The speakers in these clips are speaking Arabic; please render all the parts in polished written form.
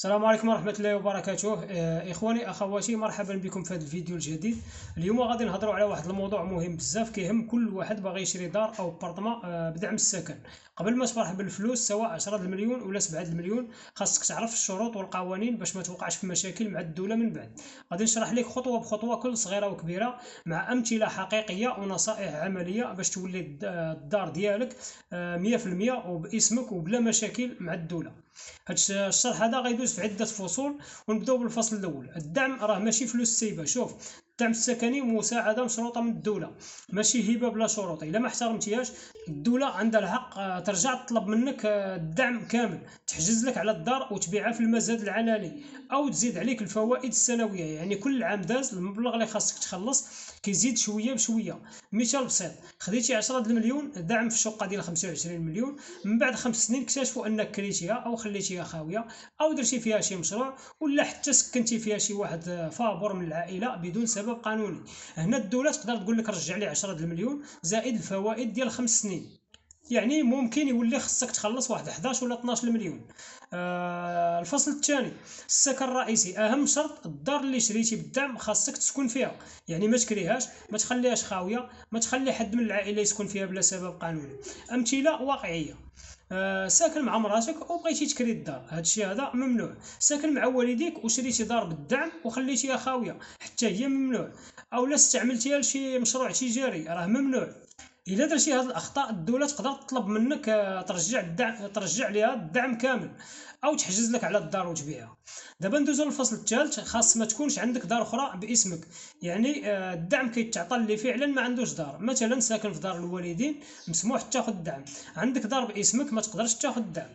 السلام عليكم ورحمة الله وبركاته. إخواني أخواتي، مرحبا بكم في هذا الفيديو الجديد. اليوم غادي نهضروا على واحد الموضوع مهم بزاف كيهم كل واحد باغي يشري دار أو بارطما بدعم السكن. قبل ما تفرح بالفلوس سواء 10 المليون ولا 7 المليون، خاصك تعرف الشروط والقوانين باش ما توقعش في مشاكل مع الدولة من بعد. غادي نشرح لك خطوة بخطوة كل صغيرة وكبيرة مع أمثلة حقيقية ونصائح عملية باش تولي الدار ديالك 100% وباسمك وبلا مشاكل مع الدولة. هاد الشرح هذا غيدوز في عده فصول، ونبداو بالفصل الاول. الدعم راه ماشي فلوس سايبه. شوف، الدعم السكني مساعده مشروطه من الدوله، ماشي هبه بلا شروط. الا ما احترمتيهاش الدوله عندها الحق ترجع تطلب منك الدعم كامل، تحجز لك على الدار وتبيعها في المزاد العلني، او تزيد عليك الفوائد السنويه. يعني كل عام داز المبلغ اللي خاصك تخلص كيزيد شويه بشويه. مثال بسيط، خديتي 10 المليون دعم في الشقه ديال 25 مليون، من بعد 5 سنين اكتشفوا انك كريتيها او خليتيها خاويه او درتي فيها شي مشروع، ولا حتى سكنتي فيها شي واحد فابور من العائله بدون سبب قانوني. هنا الدوله تقدر تقول لك رجع لي 10 المليون زائد الفوائد ديال 5 سنين. يعني ممكن يولي خصك تخلص واحد 11 ولا 12 مليون. الفصل الثاني، السكن الرئيسي. اهم شرط، الدار اللي شريتي بالدعم خاصك تسكن فيها. يعني ما تكريهاش، ما تخليهاش خاويه، ما تخلي حد من العائله يسكن فيها بلا سبب قانوني. امثله واقعيه، ساكن مع مراتك وبغيتي تكري الدار، هادشي هذا ممنوع. ساكن مع والديك وشريتي دار بالدعم وخليتيها خاويه، حتى هي ممنوع. او لا استعملتيها لشي مشروع تجاري، راه ممنوع. الا درتي هاد الاخطاء الدوله تقدر تطلب منك ترجع الدعم، ترجع ليها الدعم كامل، او تحجز لك على الدار وتبيعها. دابا ندوزو للفصل الثالث. خاص ما تكونش عندك دار اخرى باسمك. يعني الدعم كيتعطى اللي فعلا ما عندوش دار. مثلا ساكن في دار الوالدين، مسموح تاخذ الدعم. عندك دار باسمك ما تقدرش تاخذ الدعم.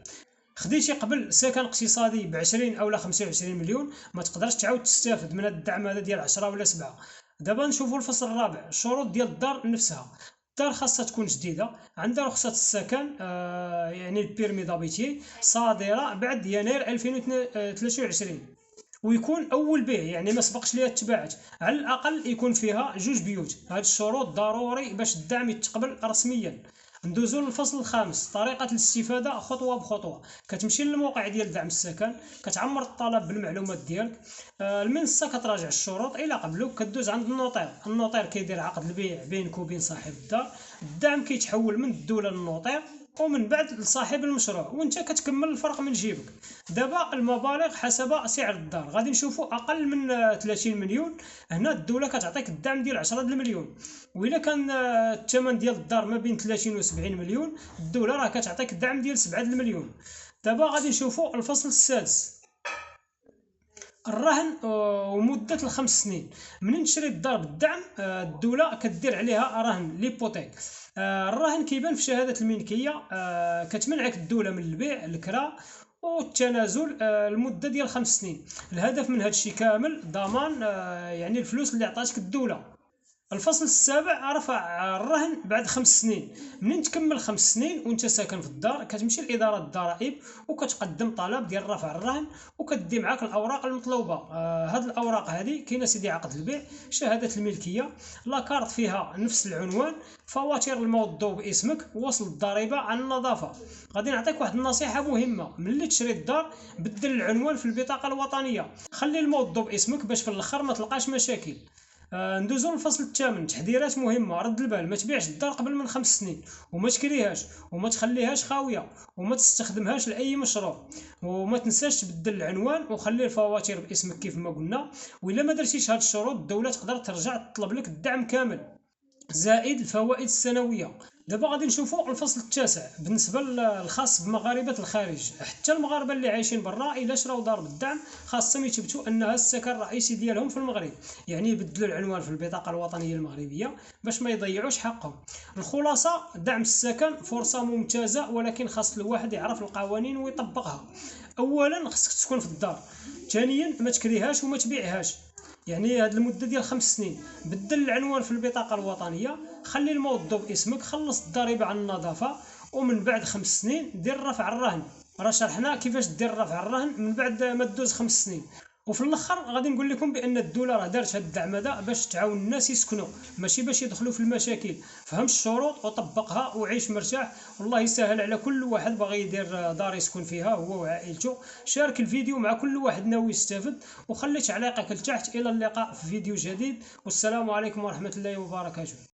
خديتي قبل سكن اقتصادي ب 20 او 25 مليون، ما تقدرش تعاود تستافد من الدعم هذا ديال 10 ولا 7. دابا نشوفوا الفصل الرابع، الشروط ديال الدار نفسها. الدار خاصها تكون جديده، عندها رخصه السكن يعني البيرمي دابيتي صادره بعد يناير 2023، ويكون اول بيع، يعني ما سبقش ليها تباعت. على الاقل يكون فيها جوج بيوت. هاد الشروط ضروري باش الدعم يتقبل رسميا. ندوزو للفصل الخامس، طريقة الاستفادة خطوة بخطوة. كتمشي للموقع ديال دعم السكن، كتعمر الطلب بالمعلومات ديالك، المنصة كتراجع الشروط إلى قبلو، كدوز عند النوطير كيدير عقد البيع بينك وبين صاحب الدار. الدعم كيتحول من الدولة للنوطير ومن بعد لصاحب المشروع، وانت كتكمل الفرق من جيبك. دابا المبالغ حسب سعر الدار، غادي نشوفوا اقل من 30 مليون. هنا الدوله كتعطيك الدعم ديال 10 المليون، واذا كان الثمن ديال الدار ما بين 30 و 70 مليون، الدوله راه كتعطيك الدعم ديال 7 المليون. دابا غادي نشوفوا الفصل السادس، الرهن ومدة الخمس سنين. منين تشري الدار بالدعم الدولة كدير عليها رهن ليبوتيك. الرهن كيبان في شهادة الملكية، كتمنعك الدولة من البيع الكراء والتنازل المدة ديال 5 سنين. الهدف من هذا الشيء كامل ضمان يعني الفلوس اللي عطاتك الدولة. الفصل السابع، رفع الرهن بعد 5 سنين. منين تكمل 5 سنين وانت ساكن في الدار، كتمشي لإدارة الضرائب وكتقدم طلب ديال رفع الرهن، وكدي معاك الأوراق المطلوبة. هاد الأوراق هذه كاينه سيدي عقد البيع، شهادة الملكية، لاكارت فيها نفس العنوان، فواتير الموضوع باسمك، وصل الضريبة عن النظافة. غادي نعطيك واحد النصيحة مهمة، ملي تشري الدار بدل العنوان في البطاقة الوطنية، خلي الموضوع باسمك باش في الاخر ما تلقاش مشاكل. ندوزو للفصل الثامن، تحذيرات مهمه. رد البال، ما تبيعش الدار قبل من 5 سنين، وما تكريهاش، وما تخليهاش خاويه، وما تستخدمهاش لاي مشروع. وما تنساش تبدل العنوان وخلي الفواتير باسمك كيف ما قلنا. والا ما درتيش هاد الشروط الدوله تقدر ترجع تطلب لك الدعم كامل زائد الفوائد السنويه. دابا غادي نشوفوا الفصل التاسع بالنسبه للخاص بمغاربه الخارج. حتى المغاربه اللي عايشين برا الا شراو دار بالدعم خاصهم يثبتوا انها السكن الرئيسي ديالهم في المغرب، يعني يبدلوا العنوان في البطاقه الوطنيه المغربيه باش ما يضيعوش حقهم. الخلاصه، دعم السكن فرصه ممتازه، ولكن خاص الواحد يعرف القوانين ويطبقها. اولا خصك تسكن في الدار، ثانيا ما تكريهاش وما تبيعهاش، يعني هاد المده ديال 5 سنين. بدل العنوان في البطاقه الوطنيه، خلي الموظف باسمك، خلص الضريبه عن النظافه، ومن بعد 5 سنين دير رفع الرهن. راه شرحنا كيفاش دير رفع الرهن من بعد ما تدوز 5 سنين. وفي الاخر غادي نقول لكم بان الدوله راه دارت هذا الدعم هذا باش تعاون الناس يسكنوا، ماشي باش يدخلوا في المشاكل. فهم الشروط وطبقها وعيش مرتاح، والله يسهل على كل واحد باغي يدير دار يسكن فيها هو وعائلته. شارك الفيديو مع كل واحد ناوي يستافد، وخلي تعليقك لتحت. الى اللقاء في فيديو جديد، والسلام عليكم ورحمه الله وبركاته.